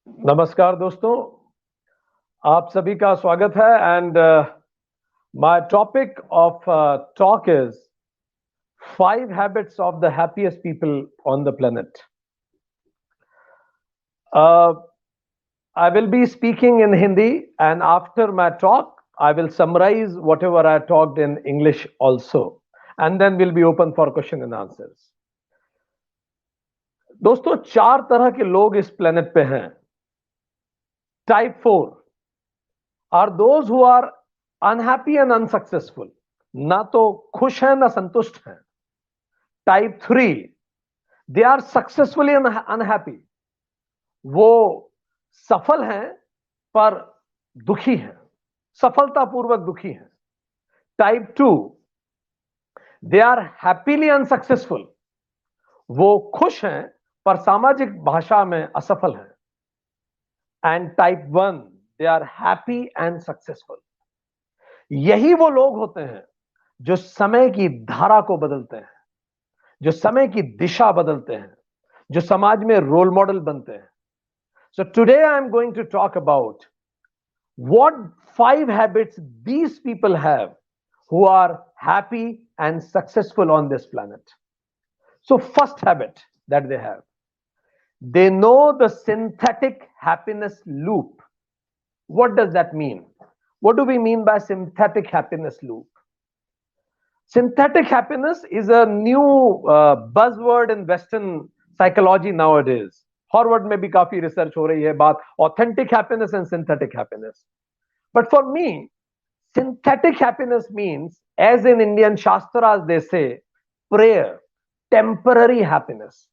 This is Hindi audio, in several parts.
नमस्कार दोस्तों, आप सभी का स्वागत है and my topic of talk is 5 habits of the happiest people on the planet. I will be speaking in Hindi, and after my talk I will summarize whatever I talked in English also, and then we'll be open for question and answers. दोस्तों, 4 तरह के लोग इस प्लेनेट पे हैं. Type 4 are those who are unhappy and unsuccessful. ना तो खुश हैं ना संतुष्ट हैं. Type 3 they are successfully unhappy. वो सफल हैं पर दुखी हैं, सफलतापूर्वक दुखी हैं. Type 2 they are happily unsuccessful. वो खुश हैं पर सामाजिक भाषा में असफल हैं. And Type 1 they are happy and successful. यही वो लोग होते हैं जो समय की धारा को बदलते हैं, जो समय की दिशा बदलते हैं, जो समाज में रोल मॉडल बनते हैं. So today I am going to talk about what 5 habits these people have who are happy and successful on this planet. So first habit that they have, they know the synthetic happiness loop. What does that mean? What do we mean by synthetic happiness loop? Synthetic happiness is a new buzzword in Western psychology nowadays. Harvard में भी काफी रिसर्च हो रही है बात authentic happiness and synthetic happiness. But for me, synthetic happiness means, as in Indian Shastras they say, prayer, temporary happiness.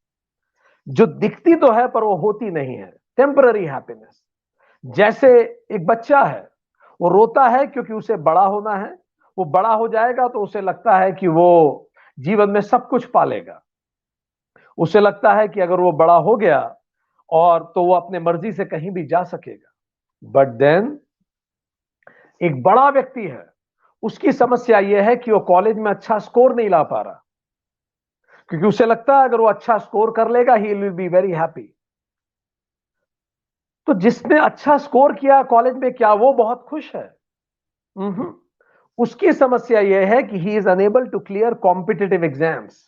जो दिखती तो है पर वो होती नहीं है, temporary happiness. जैसे एक बच्चा है, वो रोता है क्योंकि उसे बड़ा होना है. वो बड़ा हो जाएगा तो उसे लगता है कि वो जीवन में सब कुछ पालेगा. उसे लगता है कि अगर वो बड़ा हो गया और तो वो अपने मर्जी से कहीं भी जा सकेगा. बट देन एक बड़ा व्यक्ति है, उसकी समस्या यह है कि वो कॉलेज में अच्छा स्कोर नहीं ला पा रहा, क्योंकि उसे लगता है अगर वो अच्छा स्कोर कर लेगा he will be very happy. तो जिसने अच्छा स्कोर किया कॉलेज में, क्या वो बहुत खुश है? उसकी समस्या यह है कि he is unable to clear competitive exams.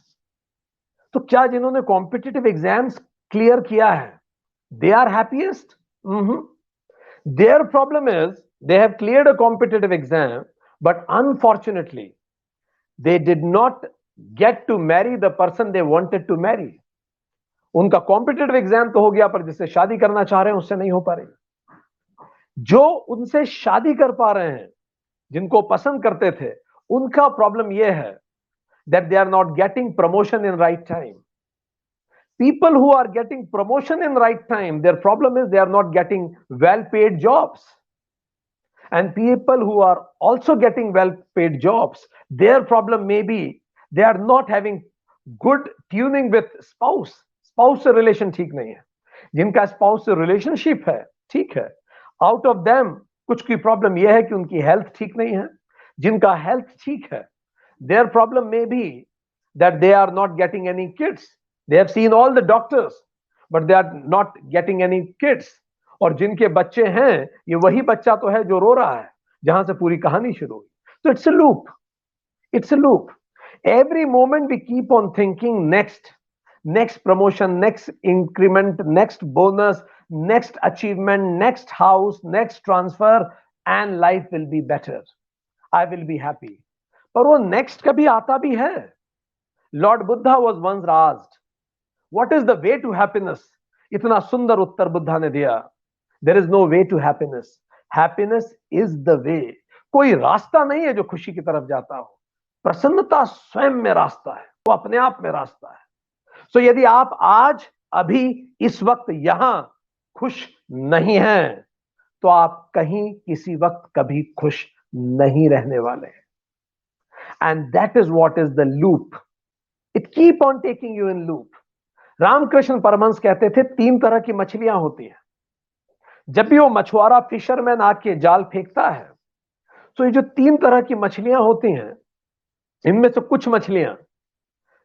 तो क्या जिन्होंने कॉम्पिटिटिव एग्जाम्स क्लियर किया है they are happiest? Their problem is they have cleared a competitive exam, but unfortunately they did not get to marry the person they wanted to marry. उनका कॉम्पिटिटिव एग्जाम तो हो गया, पर जिससे शादी करना चाह रहे हैं उससे नहीं हो पा रही. जो उनसे शादी कर पा रहे हैं, जिनको पसंद करते थे, उनका प्रॉब्लम यह है that they are not getting promotion in right time. People who are getting promotion in right time, their problem is they are not getting well paid jobs. And people who are also getting well paid jobs, their problem may be they are not having good tuning with spouse. Spouse से relation ठीक नहीं है. जिनका spouse से relationship है ठीक है, out of them कुछ की प्रॉब्लम यह है कि उनकी हेल्थ ठीक नहीं है. जिनका हेल्थ ठीक है, their problem may be that they are not getting any kids. They have seen all the doctors, but they are not getting any kids. और जिनके बच्चे हैं, ये वही बच्चा तो है जो रो रहा है, जहां से पूरी कहानी शुरू हुई. तो it's a loop. It's a loop. Every moment we keep on thinking next promotion, next increment, next bonus, next achievement, next house, next transfer, and life will be better. I will be happy. पर वो next कभी आता भी है. Lord Buddha was once asked, what is the way to happiness? इतना सुंदर उत्तर बुद्धा ने दिया. There is no way to happiness. Happiness is the way. कोई रास्ता नहीं है जो खुशी की तरफ जाता हो. प्रसन्नता स्वयं में रास्ता है, वो अपने आप में रास्ता है. सो यदि आप आज अभी इस वक्त यहां खुश नहीं हैं, तो आप कहीं किसी वक्त कभी खुश नहीं रहने वाले हैं. And that is what is the loop. It keep on taking you in loop. Ramakrishna Paramahamsa कहते थे 3 तरह की मछलियां होती हैं. जब भी वो मछुआरा फिशरमैन आके जाल फेंकता है, तो ये जो 3 तरह की मछलियां होती हैं, इनमें से कुछ मछलियां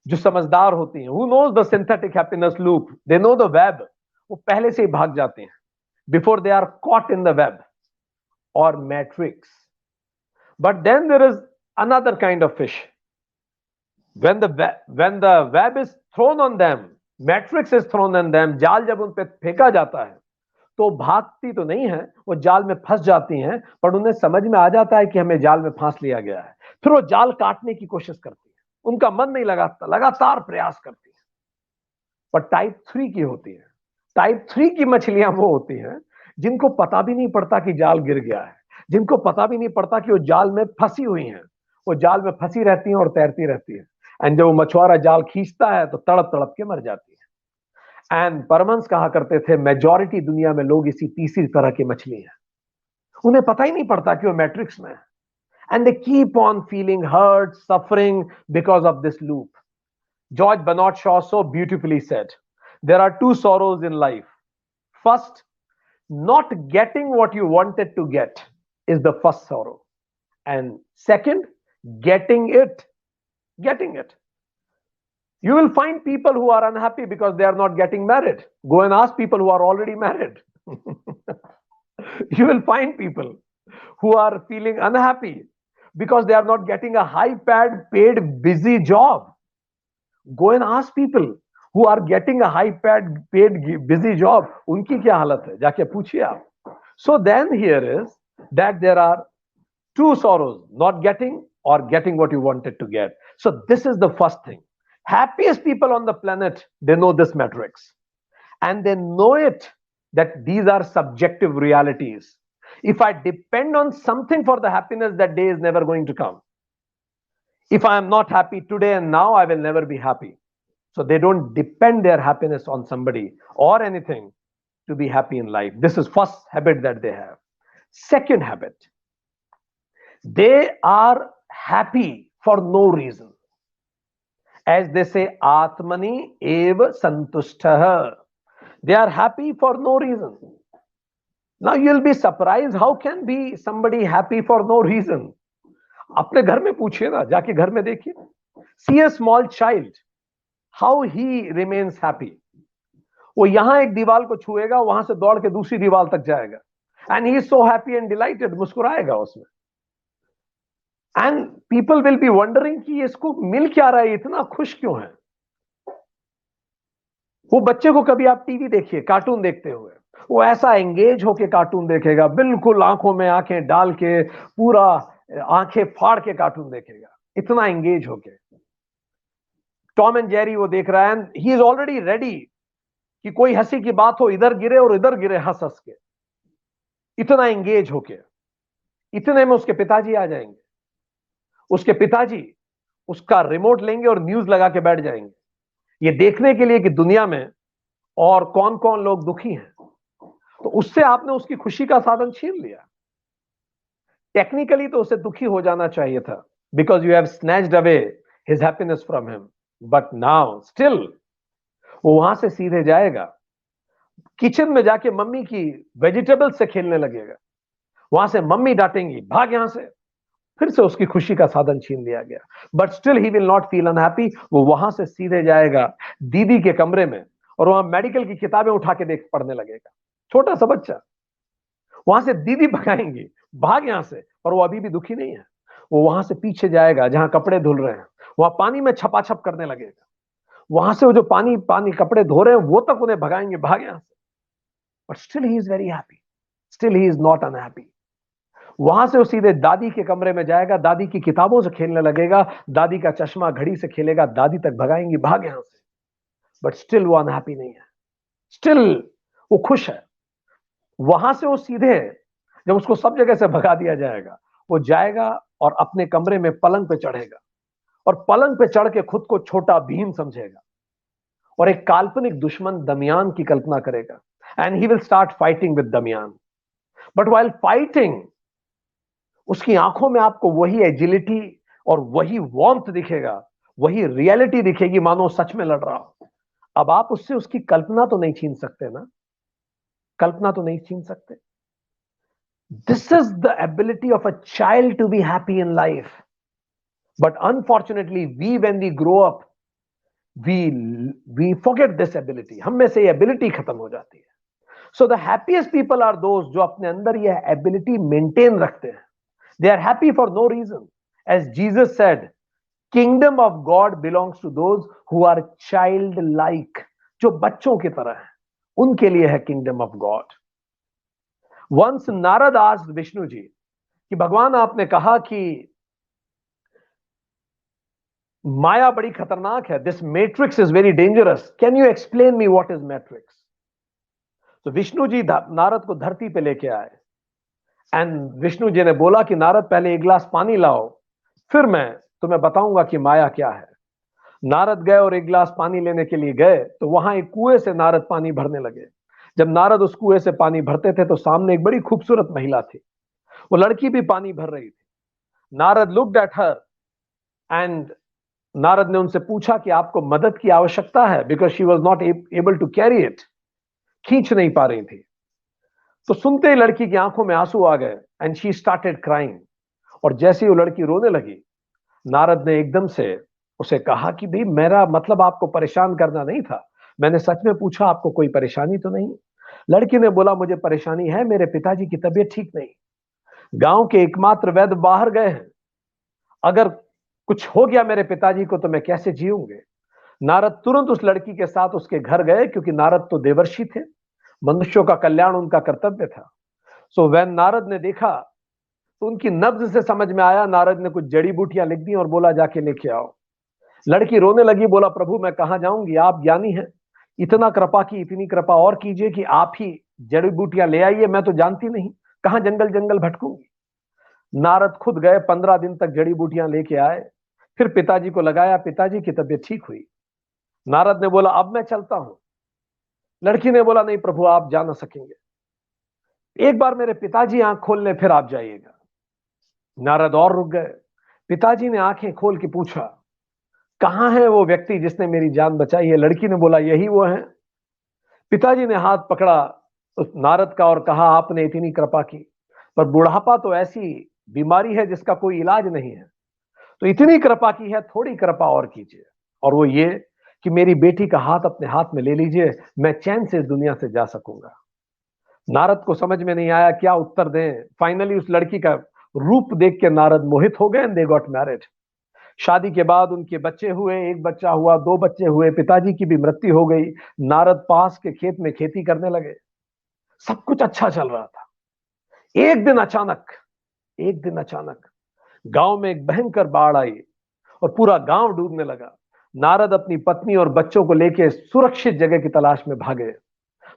जो समझदार होती हैं, who knows the synthetic happiness loop, they know the web, वो पहले से ही भाग जाते हैं. before they are caught in the web or matrix. But then there is another kind of fish. When the web is thrown on them, matrix is thrown on them, जाल जब उन पे फेंका जाता है तो भागती तो नहीं है, वो जाल में फंस जाती हैं, पर उन्हें समझ में आ जाता है कि हमें जाल में फांस लिया गया है। फिर वो जाल काटने की कोशिश करती है, उनका मन नहीं लगाता, लगातार प्रयास करती है। पर टाइप 3 की होती है। टाइप 3 की मछलियां वो होती हैं जिनको पता भी नहीं पड़ता कि जाल गिर गया है, जिनको पता भी नहीं पड़ता कि वो जाल में फंसी हुई हैं। वो जाल में फंसी रहती हैं और तैरती रहती है। एंड जब वो मछुआरा जाल खींचता है तो तड़प तड़प के मर जाती है। एंड परमहंस कहा करते थे, मेजॉरिटी दुनिया में लोग इसी तीसरी तरह की मछली हैं। उन्हें पता ही नहीं पड़ता कि वो मैट्रिक्स में है। And they keep on feeling hurt, suffering because of this loop. George Bernard Shaw so beautifully said, there are two sorrows in life. First, not getting what you wanted to get is the first sorrow. And second, getting it. Getting it. You will find people who are unhappy because they are not getting married. Go and ask people who are already married. You will find people who are feeling unhappy because they are not getting a high paid busy job. Go and ask people who are getting a high paid busy job. उनकी क्या हालत है, जाके पूछिए आप. So then here is that there are two sorrows, not getting or getting what you wanted to get. So this is the first thing. Happiest people on the planet, they know this matrix. And they know it that these are subjective realities. If I depend on something for the happiness, that day is never going to come. If I am not happy today and now, I will never be happy. So they don't depend their happiness on somebody or anything to be happy in life. This is first habit that they have. Second habit, they are happy for no reason. As they say, Atmani eva santushtah. They are happy for no reason. Now you'll be surprised, how can be somebody happy for no reason? अपने घर में पूछिए ना, जाके घर में देखिए. See a small child, how he remains happy. वो यहां एक दीवार को छुएगा, वहां से दौड़ के दूसरी दीवार तक जाएगा. And he is so happy and delighted, मुस्कुराएगा उसमें. And people will be wondering कि इसको मिल क्या रहा है, इतना खुश क्यों है. वो बच्चे को कभी आप टीवी देखिए, कार्टून देखते हुए, वो ऐसा एंगेज होके कार्टून देखेगा, बिल्कुल आंखों में आंखें डाल के, पूरा आंखें फाड़ के कार्टून देखेगा, इतना एंगेज होके. टॉम एंड जेरी वो देख रहा है, ही इज ऑलरेडी रेडी कि कोई हंसी की बात हो, इधर गिरे और इधर गिरे हंस हंस के, इतना एंगेज होके. इतने में उसके पिताजी आ जाएंगे. उसके पिताजी उसका रिमोट लेंगे और न्यूज लगा के बैठ जाएंगे, ये देखने के लिए कि दुनिया में और कौन कौन लोग दुखी हैं. तो उससे आपने उसकी खुशी का साधन छीन लिया. टेक्निकली तो उसे दुखी हो जाना चाहिए था, because you have snatched away his happiness from him. But now still वो वहां से सीधे जाएगा, किचन में जाके मम्मी की वेजिटेबल्स से खेलने लगेगा. वहां से मम्मी डांटेंगी, भाग यहां से. फिर से उसकी खुशी का साधन छीन लिया गया. But still he will not feel unhappy. वो वहां से सीधे जाएगा दीदी के कमरे में और वहां मेडिकल की किताबें उठा के देख पढ़ने लगेगा. छोटा सा बच्चा. वहां से दीदी भगाएंगी, भाग यहां से. और वो अभी भी दुखी नहीं है. वो वहां से पीछे जाएगा जहां कपड़े धुल रहे हैं, वहां पानी में छपाछप करने लगेगा. वहां से वो जो पानी कपड़े धो रहे हैं वो तक उन्हें भगाएंगे, भाग यहां से. But still he is very happy. Still he is not unhappy. वहां से वो सीधे दादी के कमरे में जाएगा, दादी की किताबों से खेलने लगेगा, दादी का चश्मा घड़ी से खेलेगा, दादी तक भगाएंगी, भाग यहां से. बट स्टिल वो अनहैप्पी नहीं है. स्टिल वो खुश है. वहां से वो सीधे, जब उसको सब जगह से भगा दिया जाएगा, वो जाएगा और अपने कमरे में पलंग पे चढ़ेगा और पलंग पे चढ़ के खुद को छोटा भीम समझेगा और एक काल्पनिक दुश्मन दमियान की कल्पना करेगा. And he will start fighting with Damian. But while fighting, उसकी आंखों में आपको वही एजिलिटी और वही वार्मथ दिखेगा, वही रियलिटी दिखेगी, मानो सच में लड़ रहा हो. अब आप उससे उसकी कल्पना तो नहीं छीन सकते ना, कल्पना तो नहीं छीन सकते. This is the ability of a child to be happy in life. But unfortunately we when we grow up we forget this ability. हम में से ये एबिलिटी खत्म हो जाती है. So the happiest people are those जो अपने अंदर यह एबिलिटी मेंटेन रखते हैं. They are happy for no reason. As Jesus said, kingdom of God belongs to those who are child like. जो बच्चों की तरह है, उनके लिए है kingdom of God. Once Narad asked Vishnu ji कि भगवान, आपने कहा कि माया बड़ी खतरनाक है, this matrix is very dangerous, can you explain me what is matrix? तो विष्णु जी नारद को धरती पे लेके आए एंड विष्णु जी ने बोला कि नारद, पहले एक गिलास पानी लाओ, फिर मैं तुम्हें बताऊंगा कि माया क्या है. नारद गए और एक गिलास पानी लेने के लिए गए तो वहां एक कुएं से नारद पानी भरने लगे. जब नारद उस कुएं से पानी भरते थे तो सामने एक बड़ी खूबसूरत महिला थी. वो लड़की भी पानी भर रही थी. Narad looked at her and Narad ने उनसे पूछा कि आपको मदद की आवश्यकता है, because she was not able to carry it. खींच नहीं पा रही थी. तो सुनते ही लड़की की आंखों में आंसू आ गए एंड शी स्टार्टेड क्राइंग. और जैसे ही वो लड़की रोने लगी, नारद ने एकदम से उसे कहा कि भाई, मेरा मतलब आपको परेशान करना नहीं था, मैंने सच में पूछा आपको कोई परेशानी तो नहीं? लड़की ने बोला, मुझे परेशानी है, मेरे पिताजी की तबीयत ठीक नहीं, गांव के एकमात्र वैद्य बाहर गए हैं, अगर कुछ हो गया मेरे पिताजी को तो मैं कैसे जीऊंगे? नारद तुरंत उस लड़की के साथ उसके घर गए, क्योंकि नारद तो देवर्षि थे, मनुष्यों का कल्याण उनका कर्तव्य था. सो वैन नारद ने देखा तो उनकी नब्ज से समझ में आया. नारद ने कुछ जड़ी बूटियां लिख दी और बोला, जाके लेके आओ. लड़की रोने लगी, बोला, प्रभु मैं कहां जाऊंगी, आप ज्ञानी हैं, इतना कृपा की, इतनी कृपा और कीजिए कि आप ही जड़ी बूटियां ले आइए, मैं तो जानती नहीं, कहां जंगल जंगल भटकूंगी. नारद खुद गए, 15 दिन तक जड़ी बूटियां लेके आए, फिर पिताजी को लगाया, पिताजी की तबीयत ठीक हुई. नारद ने बोला, अब मैं चलता हूं. लड़की ने बोला, नहीं प्रभु, आप जा ना सकेंगे, एक बार मेरे पिताजी आंख खोल ले, फिर आप जाइएगा. नारद और रुक गए. पिताजी ने आंखें खोल के पूछा, कहां है वो व्यक्ति जिसने मेरी जान बचाई है? लड़की ने बोला, यही वो है. पिताजी ने हाथ पकड़ा उस नारद का और कहा, आपने इतनी कृपा की, पर बुढ़ापा तो ऐसी बीमारी है जिसका कोई इलाज नहीं है, तो इतनी कृपा की है, थोड़ी कृपा और कीजिए, और वो ये कि मेरी बेटी का हाथ अपने हाथ में ले लीजिए, मैं चैन से इस दुनिया से जा सकूंगा. नारद को समझ में नहीं आया क्या उत्तर दें. फाइनली उस लड़की का रूप देख के नारद मोहित हो गए एंड दे गॉट मैरिड. शादी के बाद उनके बच्चे हुए, एक बच्चा हुआ, 2 बच्चे हुए, पिताजी की भी मृत्यु हो गई. नारद पास के खेत में खेती करने लगे, सब कुछ अच्छा चल रहा था. एक दिन अचानक गांव में एक भयंकर बाढ़ आई और पूरा गांव डूबने लगा. नारद अपनी पत्नी और बच्चों को लेकर सुरक्षित जगह की तलाश में भागे,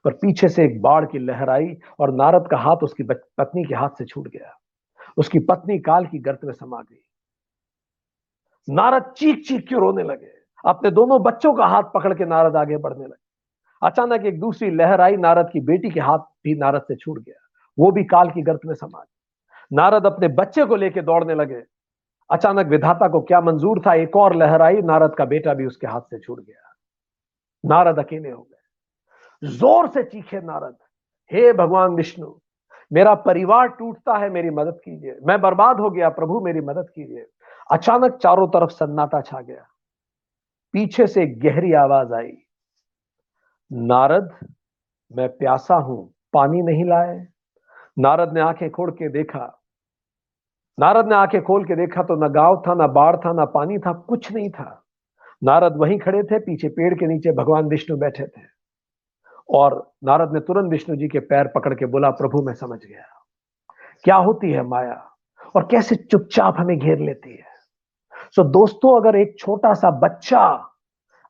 पर पीछे से एक बाढ़ की लहर आई और नारद का हाथ उसकी पत्नी के हाथ से छूट गया. उसकी पत्नी काल की गर्त में समा गई. नारद चीख चीख के रोने लगे. अपने दोनों बच्चों का हाथ पकड़ के नारद आगे बढ़ने लगे. अचानक एक दूसरी लहर आई, नारद की बेटी के हाथ भी नारद से छूट गया, वो भी काल की गर्त में समा गई. नारद अपने बच्चे को लेकर दौड़ने लगे. अचानक विधाता को क्या मंजूर था, एक और लहर आई, नारद का बेटा भी उसके हाथ से छूट गया. नारद अकेले हो गए. जोर से चीखे नारद, हे भगवान विष्णु, मेरा परिवार टूटता है, मेरी मदद कीजिए, मैं बर्बाद हो गया, प्रभु मेरी मदद कीजिए. अचानक चारों तरफ सन्नाटा छा गया. पीछे से एक गहरी आवाज आई, नारद मैं प्यासा हूं, पानी नहीं लाए? नारद ने आंखें खोल के देखा. नारद ने आंखें खोल के देखा तो ना गांव था, ना बाढ़ था, ना पानी था, कुछ नहीं था. नारद वहीं खड़े थे, पीछे पेड़ के नीचे भगवान विष्णु बैठे थे. और नारद ने तुरंत विष्णु जी के पैर पकड़ के बोला, प्रभु मैं समझ गया क्या होती है माया और कैसे चुपचाप हमें घेर लेती है. सो दोस्तों, अगर एक छोटा सा बच्चा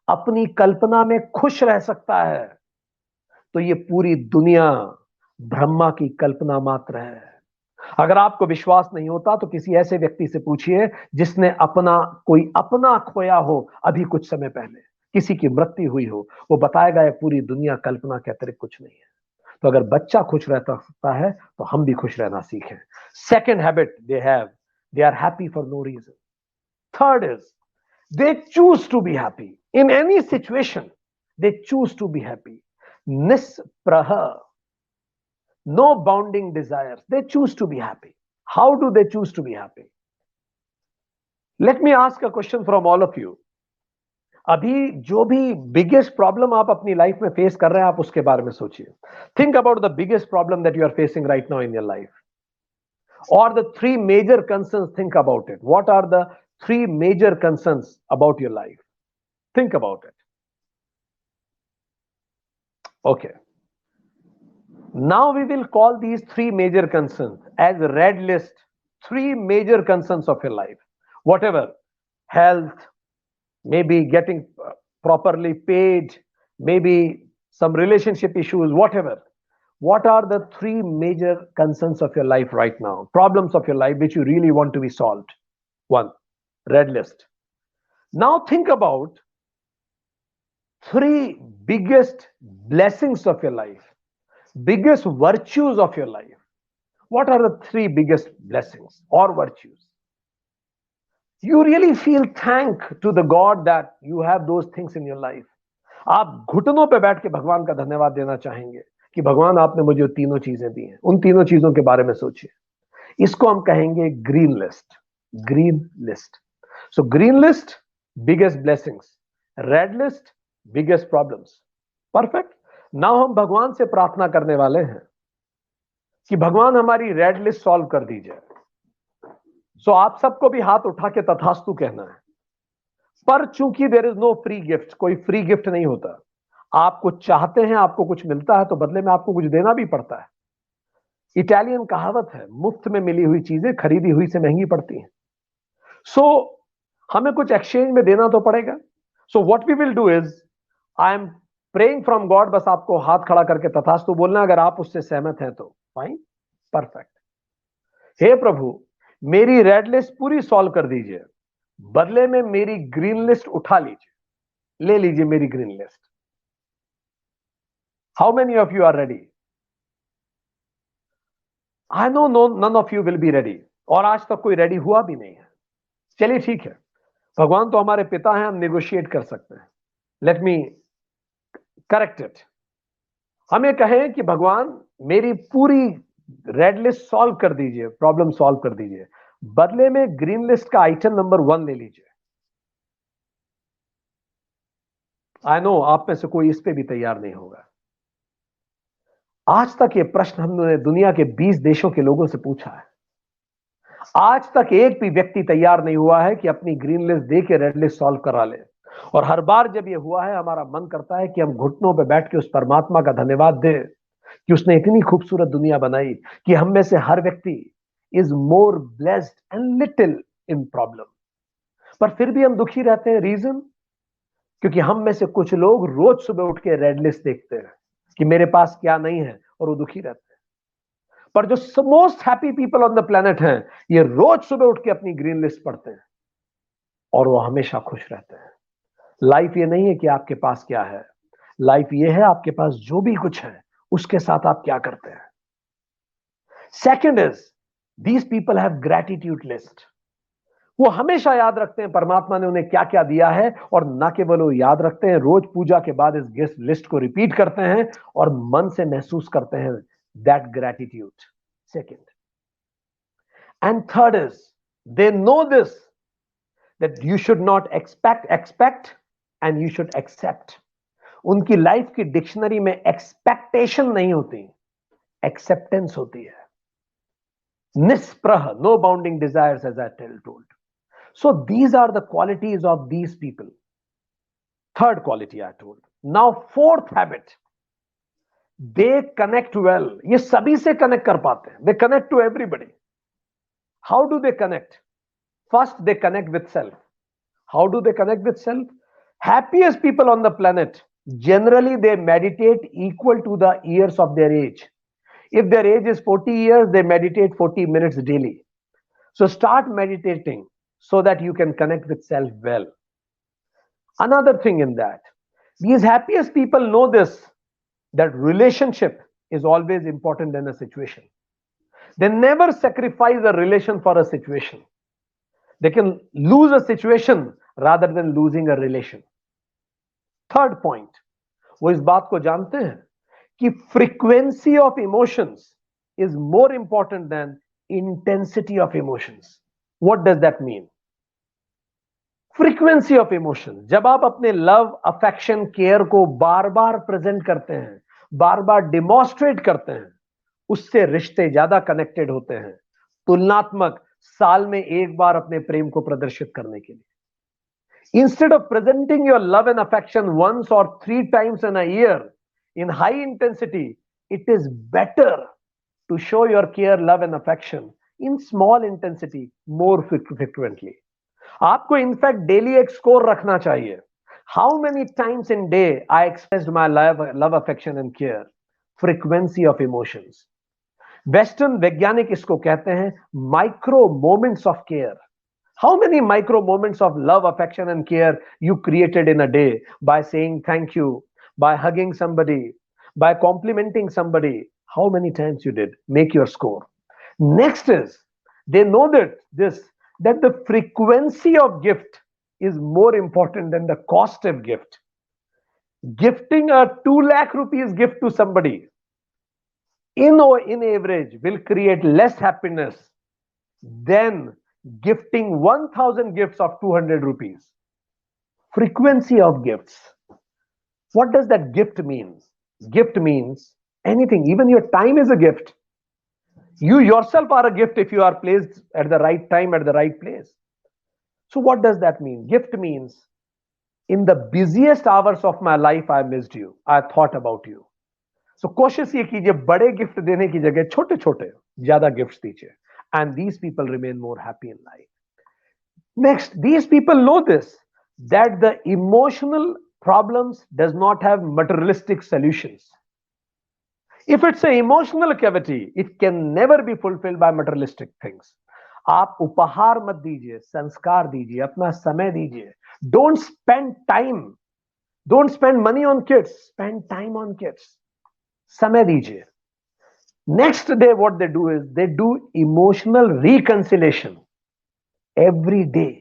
अपनी कल्पना में खुश रह सकता है तो ये पूरी दुनिया ब्रह्मा की कल्पना मात्र है. अगर आपको विश्वास नहीं होता तो किसी ऐसे व्यक्ति से पूछिए जिसने कोई अपना खोया हो अभी कुछ समय पहले, किसी की मृत्यु हुई हो, वो बताएगा ये पूरी दुनिया कल्पना के अतिरिक्त कुछ नहीं है. तो अगर बच्चा खुश रहता सकता है तो हम भी खुश रहना सीखें. Second habit they are happy for no reason. Third is they choose to be happy in any situation. They choose to be happy. निस्पृह, no bounding desires, they choose to be happy. How do they choose to be happy? Let me ask a question from all of you. अभी जो भी बिगेस्ट प्रॉब्लम आप अपनी लाइफ में फेस कर रहे हैं, आप उसके बारे में सोचिए. Think about the biggest problem that you are facing right now in your life, or the three major concerns. Think about it. What are the three major concerns about your life? Think about it. Okay. Now we will call these three major concerns as red list. Three major concerns of your life. Whatever, health, maybe getting properly paid, maybe some relationship issues, whatever. What are the three major concerns of your life right now? Problems of your life which you really want to be solved. One, red list. Now think about three biggest blessings of your life, biggest virtues of your life. What are the three biggest blessings or virtues? You really feel thank to the God that you have those things in your life. आप घुटनों पे बैठ के भगवान का धन्यवाद देना चाहेंगे कि भगवान आपने मुझे तीनों चीजें दी हैं. उन तीनों चीजों के बारे में सोचिए. इसको हम कहेंगे green list. Green list. So green list, biggest blessings. Red list, biggest problems. Perfect. Now हम भगवान से प्रार्थना करने वाले हैं कि भगवान हमारी रेड लिस्ट सॉल्व कर दीजिए. सो आप सबको भी हाथ उठा के तथास्तु कहना है. पर चूंकि there is no free gift, कोई फ्री गिफ्ट नहीं होता. आप कुछ चाहते हैं, आपको कुछ मिलता है, तो बदले में आपको कुछ देना भी पड़ता है. इटालियन कहावत है, मुफ्त में मिली हुई चीजें खरीदी हुई से महंगी पड़ती हैं. सो हमें कुछ एक्सचेंज में देना तो पड़ेगा. So what we will do is, I am praying from God. बस आपको हाथ खड़ा करके तथास्तु बोलना, अगर आप उससे सहमत हैं तो फाइन. परफेक्ट. हे प्रभु, मेरी रेड लिस्ट पूरी सॉल्व कर दीजिए, बदले में मेरी ग्रीन लिस्ट उठा लीजिए. ले लीजिए मेरी green list. How many of you are ready? I know none of you will be ready. और आज तक कोई रेडी हुआ भी नहीं है. चलिए ठीक है, भगवान तो हमारे पिता हैं, हम नेगोशिएट कर सकते हैं. Let me correct it. हमें कहें कि भगवान मेरी पूरी रेड लिस्ट सॉल्व कर दीजिए, प्रॉब्लम सॉल्व कर दीजिए, बदले में ग्रीन लिस्ट का आइटम नंबर 1 ले लीजिए. आई नो आप में से कोई इस पे भी तैयार नहीं होगा. आज तक ये प्रश्न हमने दुनिया के 20 देशों के लोगों से पूछा है. आज तक एक भी व्यक्ति तैयार नहीं हुआ है कि अपनी ग्रीन लिस्ट दे के रेड लिस्ट सॉल्व करा ले. और हर बार जब ये हुआ है, हमारा मन करता है कि हम घुटनों पे बैठ के उस परमात्मा का धन्यवाद दें कि उसने इतनी खूबसूरत दुनिया बनाई कि हम में से हर व्यक्ति is more blessed and little in problem. पर फिर भी हम दुखी रहते हैं. रीजन, क्योंकि हम में से कुछ लोग रोज सुबह उठ के रेड लिस्ट देखते हैं कि मेरे पास क्या नहीं है, और वो दुखी रहते हैं. पर जो most happy people on the planet हैं, ये रोज सुबह उठ के अपनी ग्रीन लिस्ट पढ़ते हैं और वो हमेशा खुश रहते हैं. लाइफ ये नहीं है कि आपके पास क्या है. लाइफ ये है आपके पास जो भी कुछ है उसके साथ आप क्या करते हैं. Second is, these people have gratitude list. वो हमेशा याद रखते हैं परमात्मा ने उन्हें क्या क्या दिया है, और ना केवल वो याद रखते हैं, रोज पूजा के बाद इस लिस्ट को रिपीट करते हैं और मन से महसूस करते हैं that gratitude. Second. And third is, they know this that you should not expect and you should accept. उनकी लाइफ की डिक्शनरी में एक्सपेक्टेशन नहीं होती, एक्सेप्टेंस होती है. निस्पृह, no bounding desires, as I told. So these are the qualities of these people. Third quality I told. Now fourth habit, they connect well. ये सभी से connect कर पाते हैं. They connect to everybody. How do they connect? First, they connect with self. How do they connect with self? Happiest people on the planet, generally they meditate equal to the years of their age. If their age is 40 years, they meditate 40 minutes daily. So start meditating so that you can connect with self well. Another thing in that, these happiest people know this, that relationship is always important in a situation. They never sacrifice a relation for a situation. They can lose a situation rather than losing a relation. Third point, वो इस बात को जानते हैं कि frequency of emotions is more important than intensity of emotions. What does that mean? Frequency of emotion, जब आप अपने लव, अफेक्शन, केयर को बार बार प्रेजेंट करते हैं, बार बार डिमॉन्स्ट्रेट करते हैं, उससे रिश्ते ज्यादा कनेक्टेड होते हैं तुलनात्मक साल में एक बार अपने प्रेम को प्रदर्शित करने के लिए। Instead of presenting your love and affection once और 3 times in a year in high intensity, it is better to show your care, love and affection in small intensity more frequently. आपको इनफैक्ट डेली एक स्कोर रखना चाहिए। How many times in day I expressed my love affection and care, frequency of emotions. Western वैज्ञानिक इसको कहते हैं micro moments of care. How many micro moments of love, affection and care you created in a day by saying thank you, by hugging somebody, by complimenting somebody? How many times you did? Make your score. Next is, they know that the frequency of gift is more important than the cost of gift. Gifting a 2 lakh rupees gift to somebody in average will create less happiness than gifting 1000 gifts of 200 rupees. Frequency of gifts. What does that gift mean? Gift means anything. Even your time is a gift. You yourself are a gift if you are placed at the right time, at the right place. So what does that mean? Gift means in the busiest hours of my life I missed you, I thought about you. So कोशिश ये कीजिए बड़े गिफ्ट देने की जगह छोटे छोटे ज्यादा गिफ्ट दीजिए, and these people remain more happy in life. Next, these people know this, that the emotional problems does not have materialistic solutions. If it's an emotional cavity, it can never be fulfilled by materialistic things. आप उपहार मत दीजिए, संस्कार दीजिए, अपना समय दीजिए. Don't spend time. Don't spend money on kids. Spend time on kids. समय दीजिए. Next day, what they do is they do emotional reconciliation every day.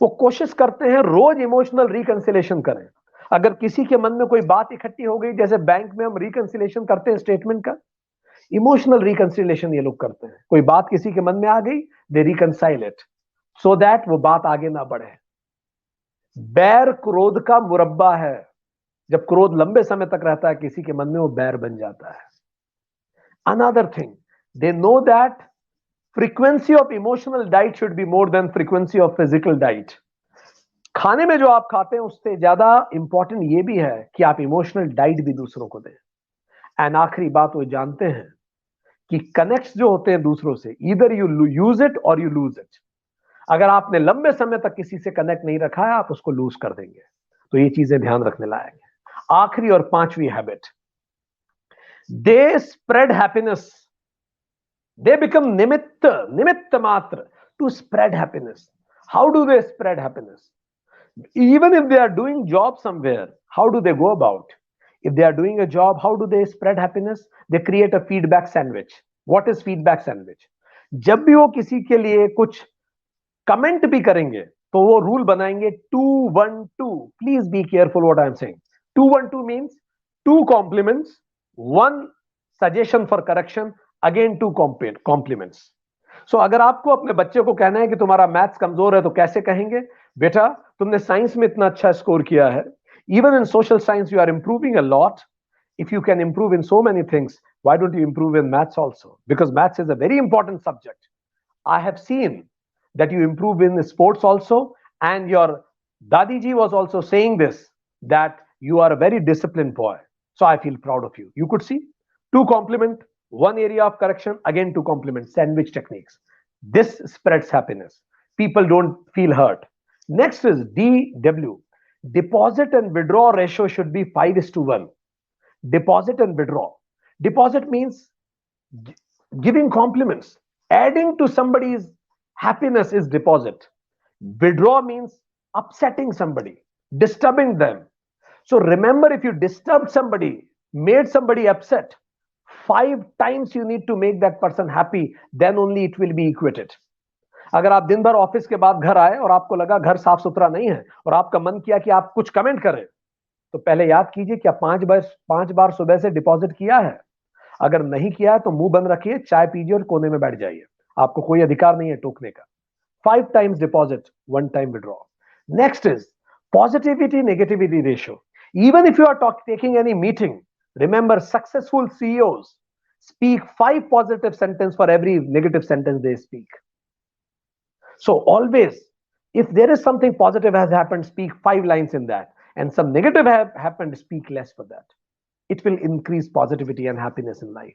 वो कोशिश करते हैं रोज इमोशनल रिकंसिलेशन करें. अगर किसी के मन में कोई बात इकट्ठी हो गई, जैसे बैंक में हम रिकंसिलेशन करते हैं स्टेटमेंट का, इमोशनल रिकंसिलेशन ये लोग करते हैं. कोई बात किसी के मन में आ गई, दे रिकंसाइल इट सो दैट वो बात आगे ना बढ़े. बैर क्रोध का मुरब्बा है. जब क्रोध लंबे समय तक रहता है किसी के मन में, वो बैर बन जाता है. Another thing, they know that frequency of emotional diet should be more than frequency of physical diet. खाने में जो आप खाते हैं उससे ज्यादा इंपॉर्टेंट ये भी है कि आप इमोशनल डाइट भी दूसरों को दें. एंड आखिरी बात, वो जानते हैं कि कनेक्ट्स जो होते हैं दूसरों से, ईदर यू यूज इट और यू लूज इट. अगर आपने लंबे समय तक किसी से कनेक्ट नहीं रखा है, आप उसको लूज कर देंगे. तो ये चीजें ध्यान रखने लायक है. आखिरी और पांचवी habit, they spread happiness. They become nimitta matra to spread happiness. How do they spread happiness? Even if they are doing job somewhere, how do they go about? If they are doing a job, how do they spread happiness? They create a feedback sandwich. What is feedback sandwich? जब भी वो किसी के लिए कुछ कमेंट भी करेंगे तो वो रूल बनाएंगे 2-1-2. Please be careful what I am saying. 2-1-2 means 2 compliments, 1 suggestion for correction, again 2 compliments. So अगर आपको अपने बच्चे को कहना है कि तुम्हारा मैथ्स कमजोर है, तो कैसे कहेंगे? बेटा, तुमने साइंस में इतना अच्छा स्कोर किया है. Even in social science you are improving a lot. If you can improve in so many things, why don't you improve in maths also? Because maths is a very important subject. I have seen that you improve in sports also, and your Dadiji was also saying this, that you are a very disciplined boy. So I feel proud of you. You could see 2 compliment, 1 area of correction, again 2 compliment, sandwich techniques. This spreads happiness. People don't feel hurt. Next is DW. Deposit and withdraw ratio should be 5:1. Deposit and withdraw. Deposit means giving compliments. Adding to somebody's happiness is deposit. Withdraw means upsetting somebody, disturbing them. So remember, if you disturbed somebody, made somebody upset, 5 times you need to make that person happy, then only it will be equated. अगर आप दिन भर ऑफिस के बाद घर आए और आपको लगा घर साफ सुथरा नहीं है और आपका मन किया कि आप कुछ कमेंट करें, तो पहले याद कीजिए कि आप 5 बार सुबह से डिपॉजिट किया है. अगर नहीं किया है तो मुंह बंद रखिए, चाय पीजिए और कोने में बैठ जाइए. आपको कोई अधिकार नहीं है टोकने का. 5 times deposit, 1 time withdraw. Next is positivity negativity ratio. Even if you are taking any meeting, remember successful CEOs speak 5 positive sentences for every negative sentence they speak. So always, if there is something positive has happened, speak 5 lines in that, and some negative have happened, speak less for that. It will increase positivity and happiness in life.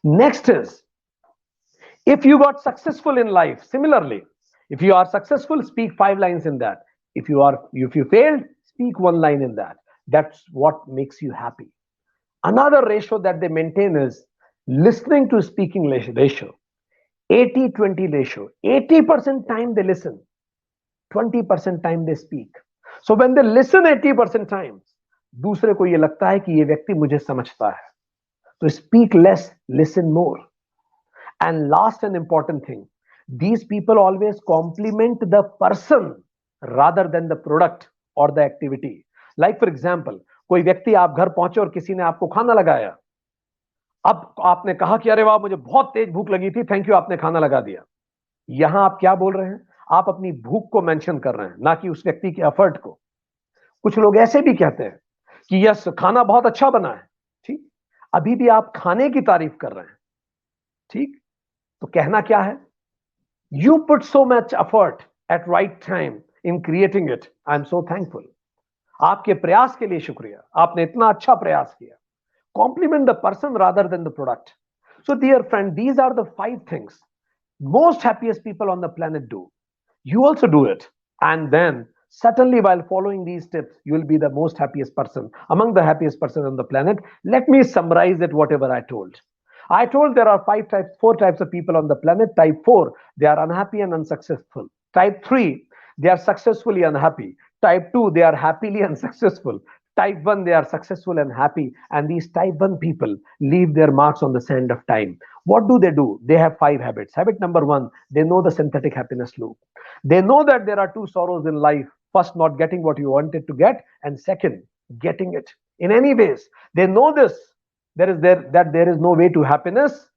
Next is, if you got successful in life, similarly, if you are successful, speak 5 lines in that. If you failed, speak 1 line in that. That's what makes you happy. Another ratio that they maintain is listening to speaking ratio. 80-20 ratio. 80% time they listen, 20% time they speak. So when they listen 80% times, दूसरे को ये लगता है कि ये व्यक्ति मुझे समझता है. So speak less, listen more. And last and important thing, these people always compliment the person rather than the product or the activity. Like for example, कोई व्यक्ति आप घर पहुंचे और किसी ने आपको खाना लगाया. अब आपने कहा कि अरे वाह मुझे बहुत तेज भूख लगी थी, थैंक यू आपने खाना लगा दिया. यहां आप क्या बोल रहे हैं? आप अपनी भूख को मेंशन कर रहे हैं, ना कि उस व्यक्ति के एफर्ट को. कुछ लोग ऐसे भी कहते हैं कि यस खाना बहुत अच्छा बना है. ठीक, अभी भी आप खाने की तारीफ कर रहे हैं. ठीक, तो कहना क्या है? You put so much effort at right time in creating it. I am so thankful. आपके प्रयास के लिए शुक्रिया. आपने इतना अच्छा प्रयास किया. Compliment the person rather than the product. So dear friend, these are the 5 things most happiest people on the planet do. You also do it. And then certainly while following these tips, you will be the most happiest person, among the happiest person on the planet. Let me summarize it, whatever I told. I told there are 4 types of people on the planet. Type 4, they are unhappy and unsuccessful. Type 3, they are successfully unhappy. Type 2, they are happily unsuccessful. Type 1, they are successful and happy. And these type 1 people leave their marks on the sand of time. What do? They have 5 habits. Habit number 1, they know the synthetic happiness loop. They know that there are 2 sorrows in life. First, not getting what you wanted to get, and second, getting it in any ways. They know this. There is no way to happiness.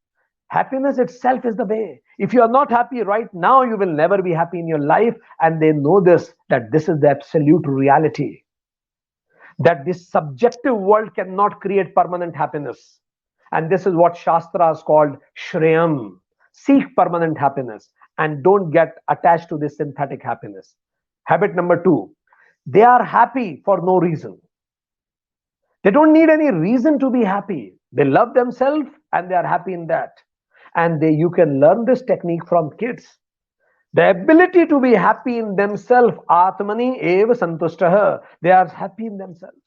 Happiness itself is the way. If you are not happy right now, you will never be happy in your life. And they know this, that this is the absolute reality. That this subjective world cannot create permanent happiness. And this is what Shastras called Shreyam. Seek permanent happiness and don't get attached to this synthetic happiness. Habit number 2, they are happy for no reason. They don't need any reason to be happy. They love themselves and they are happy in that. And you can learn this technique from kids. The ability to be happy in themselves, Atmani eva santushtaha. They are happy in themselves.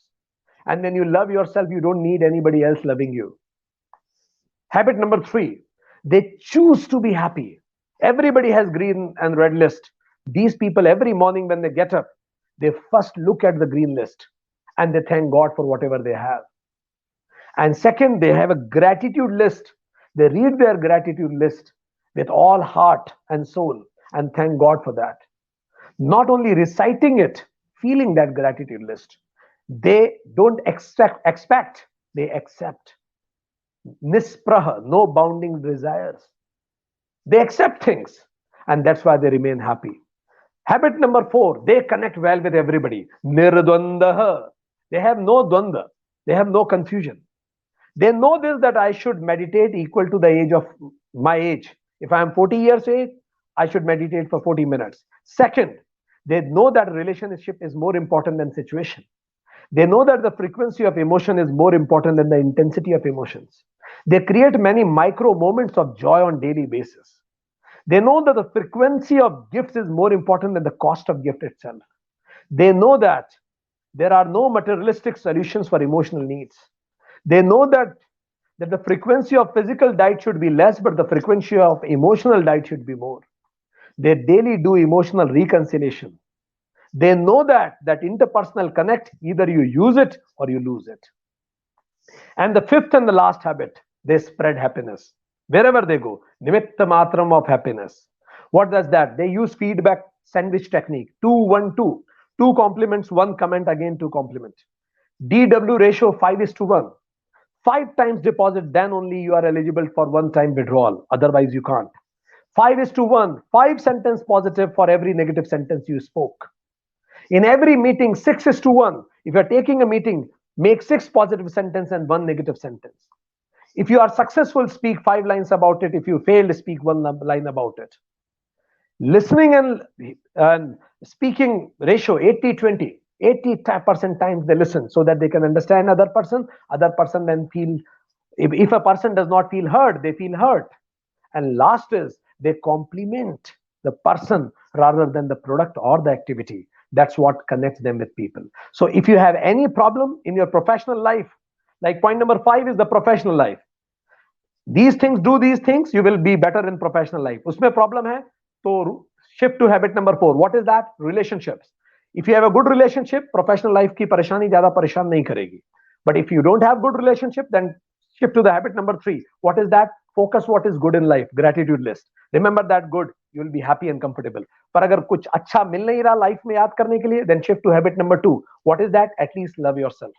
And when you love yourself, you don't need anybody else loving you. Habit number 3, they choose to be happy. Everybody has green and red list. These people, every morning when they get up, they first look at the green list and they thank God for whatever they have. And second, they have a gratitude list. They read their gratitude list with all heart and soul and thank God for that. Not only reciting it, feeling that gratitude list. They don't expect, they accept. Nispraha, no bounding desires. They accept things, and that's why they remain happy. Habit number 4, they connect well with everybody. Nirdwandaha. They have no dwanda. They have no confusion. They know this, that I should meditate equal to the age of my age. If I am 40 years age, I should meditate for 40 minutes. Second, they know that relationship is more important than situation. They know that the frequency of emotion is more important than the intensity of emotions. They create many micro moments of joy on daily basis. They know that the frequency of gifts is more important than the cost of gift itself. They know that there are no materialistic solutions for emotional needs. They know that the frequency of physical diet should be less, but the frequency of emotional diet should be more. They daily do emotional reconciliation. They know that interpersonal connect, either you use it or you lose it. And the 5th and the last habit, they spread happiness. Wherever they go, nimitta matram of happiness. What does that? They use feedback sandwich technique. 2-1-2. 2 compliments, 1 comment, again 2 compliment. DW ratio 5:1. 5 times deposit, then only you are eligible for 1 time withdrawal. Otherwise, you can't. 5:1. 5 sentence positive for every negative sentence you spoke. In every meeting, 6:1. If you're taking a meeting, make 6 positive sentences and 1 negative sentence. If you are successful, speak 5 lines about it. If you fail, speak 1 line about it. Listening and speaking ratio 80-20. 80% times they listen so that they can understand other person then feel, if a person does not feel heard, they feel hurt. And last is they compliment the person rather than the product or the activity. That's what connects them with people. So if you have any problem in your professional life, like point number 5 is the professional life, these things, do these things, you will be better in professional life. Usme problem hai, to shift to habit number 4. What is that? Relationships. If you have a good relationship, professional life ki pareshani zyada pareshan nahi karegi. But if you don't have good relationship, then shift to the habit number 3. What is that? Focus what is good in life. Gratitude list. Remember that good. You will be happy and comfortable. Par agar kuch acha mil nahi raha life mein yaad karne ke liye, then shift to habit number 2. What is that? At least love yourself.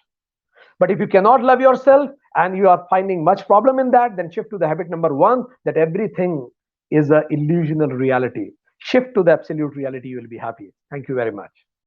But if you cannot love yourself and you are finding much problem in that, then shift to the habit number 1, that everything is an illusional reality. Shift to the absolute reality, you will be happy. Thank you very much.